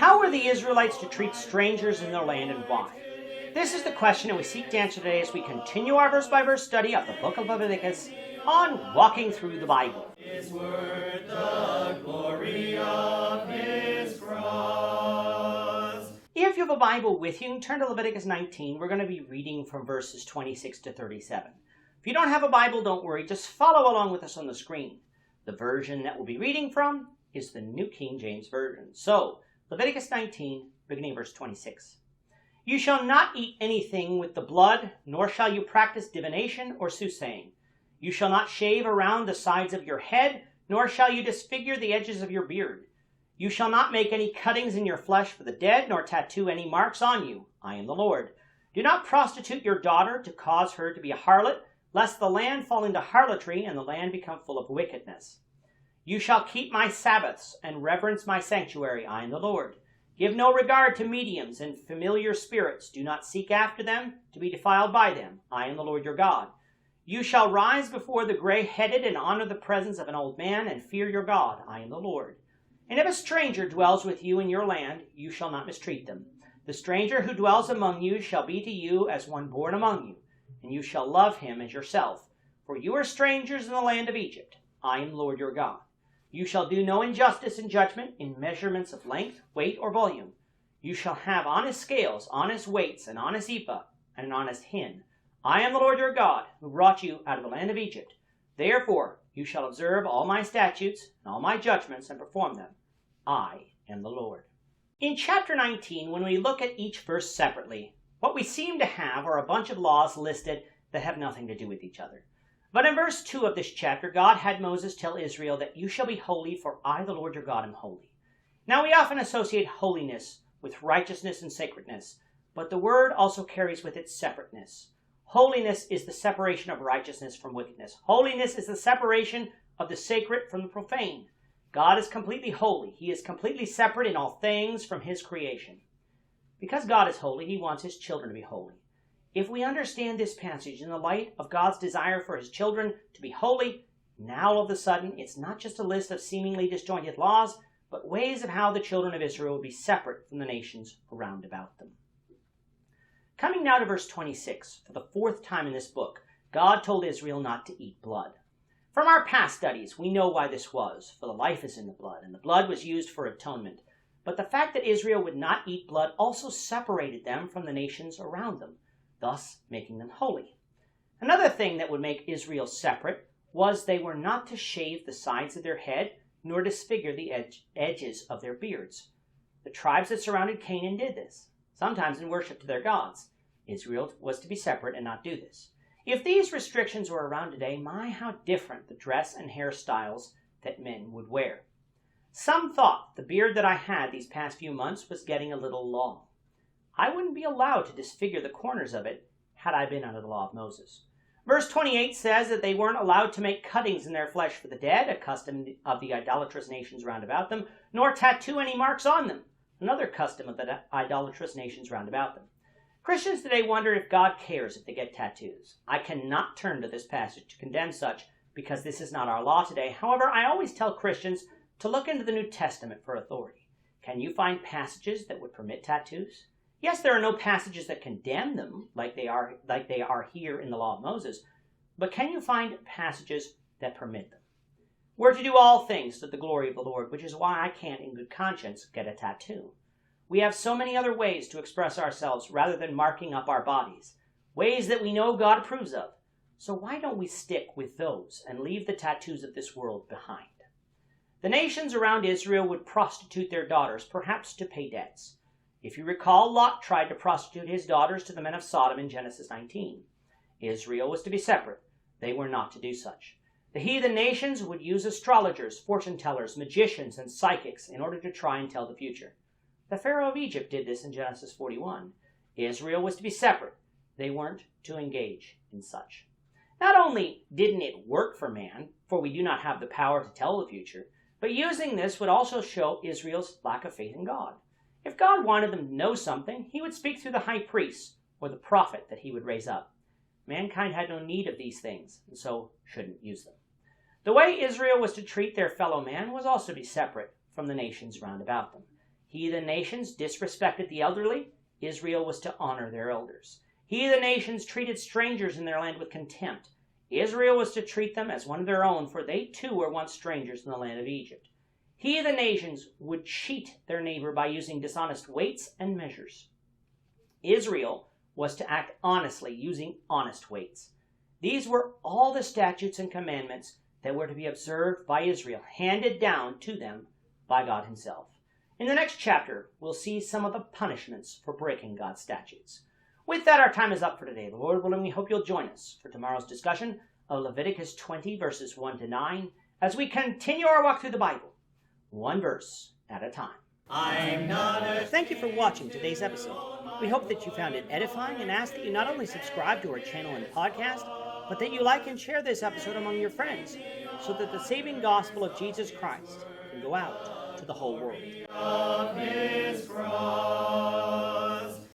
How were the Israelites to treat strangers in their land and why? This is the question that we seek to answer today as we continue our verse-by-verse study of the book of Leviticus on Walking Through the Bible. His word, the glory of his cross. If you have a Bible with you, turn to Leviticus 19. We're going to be reading from verses 26 to 37. If you don't have a Bible, don't worry. Just follow along with us on the screen. The version that we'll be reading from is the New King James Version. So, Leviticus 19, beginning verse 26. You shall not eat anything with the blood, nor shall you practice divination or soothsaying. You shall not shave around the sides of your head, nor shall you disfigure the edges of your beard. You shall not make any cuttings in your flesh for the dead, nor tattoo any marks on you. I am the Lord. Do not prostitute your daughter to cause her to be a harlot, lest the land fall into harlotry and the land become full of wickedness. You shall keep my Sabbaths and reverence my sanctuary. I am the Lord. Give no regard to mediums and familiar spirits. Do not seek after them to be defiled by them. I am the Lord your God. You shall rise before the gray-headed and honor the presence of an old man and fear your God. I am the Lord. And if a stranger dwells with you in your land, you shall not mistreat them. The stranger who dwells among you shall be to you as one born among you, and you shall love him as yourself. For you are strangers in the land of Egypt. I am the Lord your God. You shall do no injustice in judgment, in measurements of length, weight, or volume. You shall have honest scales, honest weights, an honest ephah, and an honest hin. I am the Lord your God, who brought you out of the land of Egypt. Therefore you shall observe all my statutes and all my judgments and perform them. I am the Lord. In chapter 19, when we look at each verse separately, what we seem to have are a bunch of laws listed that have nothing to do with each other. But in verse 2 of this chapter, God had Moses tell Israel that you shall be holy, for I, the Lord your God, am holy. Now we often associate holiness with righteousness and sacredness, but the word also carries with it separateness. Holiness is the separation of righteousness from wickedness. Holiness is the separation of the sacred from the profane. God is completely holy. He is completely separate in all things from his creation. Because God is holy, he wants his children to be holy. If we understand this passage in the light of God's desire for his children to be holy, now all of a sudden it's not just a list of seemingly disjointed laws, but ways of how the children of Israel will be separate from the nations around about them. Coming now to verse 26, for the fourth time in this book, God told Israel not to eat blood. From our past studies, we know why this was, for the life is in the blood, and the blood was used for atonement. But the fact that Israel would not eat blood also separated them from the nations around them, thus making them holy. Another thing that would make Israel separate was they were not to shave the sides of their head, nor disfigure the edges of their beards. The tribes that surrounded Canaan did this, sometimes in worship to their gods. Israel was to be separate and not do this. If these restrictions were around today, my, how different the dress and hairstyles that men would wear. Some thought the beard that I had these past few months was getting a little long. I wouldn't be allowed to disfigure the corners of it had I been under the law of Moses. Verse 28 says that they weren't allowed to make cuttings in their flesh for the dead, a custom of the idolatrous nations round about them, nor tattoo any marks on them, another custom of the idolatrous nations round about them. Christians today wonder if God cares if they get tattoos. I cannot turn to this passage to condemn such because this is not our law today. However, I always tell Christians to look into the New Testament for authority. Can you find passages that would permit tattoos? Yes, there are no passages that condemn them like they are here in the law of Moses, but can you find passages that permit them? We're to do all things to the glory of the Lord, which is why I can't in good conscience get a tattoo. We have so many other ways to express ourselves rather than marking up our bodies, ways that we know God approves of. So why don't we stick with those and leave the tattoos of this world behind? The nations around Israel would prostitute their daughters, perhaps to pay debts. If you recall, Lot tried to prostitute his daughters to the men of Sodom in Genesis 19. Israel was to be separate. They were not to do such. The heathen nations would use astrologers, fortune tellers, magicians, and psychics in order to try and tell the future. The Pharaoh of Egypt did this in Genesis 41. Israel was to be separate. They weren't to engage in such. Not only didn't it work for man, for we do not have the power to tell the future, but using this would also show Israel's lack of faith in God. If God wanted them to know something, he would speak through the high priest or the prophet that he would raise up. Mankind had no need of these things, and so shouldn't use them. The way Israel was to treat their fellow man was also to be separate from the nations round about them. Heathen nations disrespected the elderly. Israel was to honor their elders. Heathen nations treated strangers in their land with contempt. Israel was to treat them as one of their own, for they too were once strangers in the land of Egypt. Heathen nations would cheat their neighbor by using dishonest weights and measures. Israel was to act honestly, using honest weights. These were all the statutes and commandments that were to be observed by Israel, handed down to them by God himself. In the next chapter, we'll see some of the punishments for breaking God's statutes. With that, our time is up for today. The Lord willing, we hope you'll join us for tomorrow's discussion of Leviticus 20, verses 1 to 9, as we continue our walk through the Bible, one verse at a time. Thank you for watching today's episode. We hope that you found it edifying and ask that you not only subscribe to our channel and podcast, but that you like and share this episode among your friends, so that the saving gospel of Jesus Christ can go out to the whole world.